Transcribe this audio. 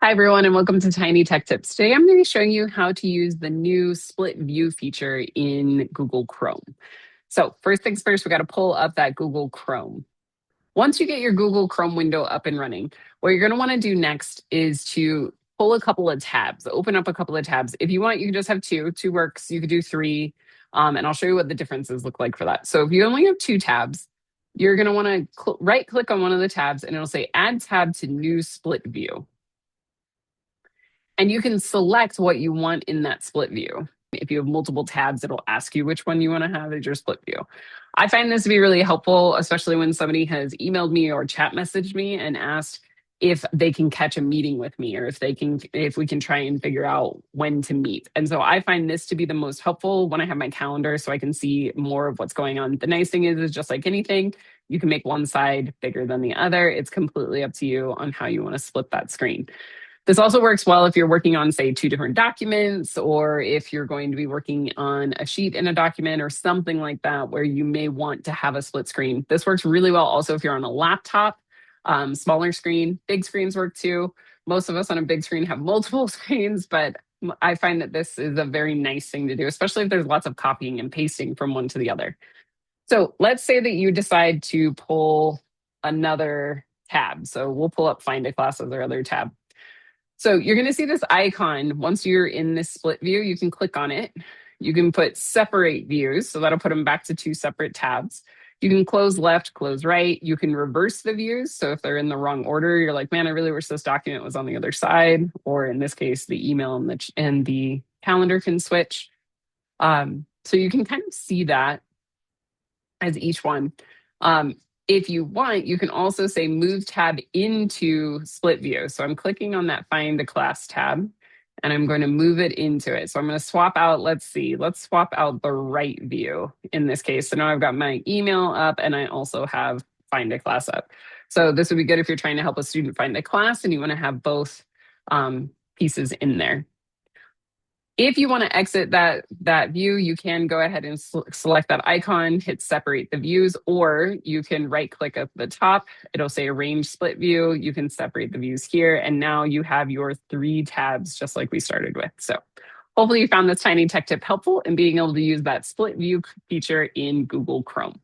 Hi, everyone, and welcome to Tiny Tech Tips. Today, I'm going to be showing you how to use the new split view feature in Google Chrome. So first things first, we got to pull up that Google Chrome. Once you get your Google Chrome window up and running, what you're going to want to do next is to pull a couple of tabs, open up a couple of tabs. If you want, you can just have two works. You could do three, and I'll show you what the differences look like for that. So if you only have two tabs, you're going to want to right click on one of the tabs and it'll say add tab to new split view. And you can select what you want in that split view. If you have multiple tabs, it'll ask you which one you want to have as your split view. I find this to be really helpful, especially when somebody has emailed me or chat messaged me and asked if they can catch a meeting with me or if we can try and figure out when to meet. And so I find this to be the most helpful when I have my calendar so I can see more of what's going on. The nice thing is just like anything, you can make one side bigger than the other. It's completely up to you on how you want to split that screen. This also works well if you're working on, say, two different documents, or if you're going to be working on a sheet in a document or something like that, where you may want to have a split screen. This works really well also if you're on a laptop, smaller screen. Big screens work too. Most of us on a big screen have multiple screens, but I find that this is a very nice thing to do, especially if there's lots of copying and pasting from one to the other. So let's say that you decide to pull another tab. So we'll pull up Find a Class as our other tab. So you're going to see this icon. Once you're in this split view, you can click on it. You can put separate views. So that'll put them back to two separate tabs. You can close left, close right. You can reverse the views. So if they're in the wrong order, you're like, man, I really wish this document was on the other side. Or in this case, the email and the calendar can switch. So you can kind of see that as each one. If you want, you can also say move tab into split view. So I'm clicking on that Find a Class tab and I'm going to move it into it. So I'm going to swap out, let's swap out the right view in this case. So now I've got my email up and I also have Find a Class up. So this would be good if you're trying to help a student find a class and you want to have both pieces in there. If you want to exit that view, you can go ahead and select that icon, hit separate the views, or you can right click at the top. It'll say arrange split view. You can separate the views here. And now you have your three tabs just like we started with. So hopefully you found this tiny tech tip helpful in being able to use that split view feature in Google Chrome.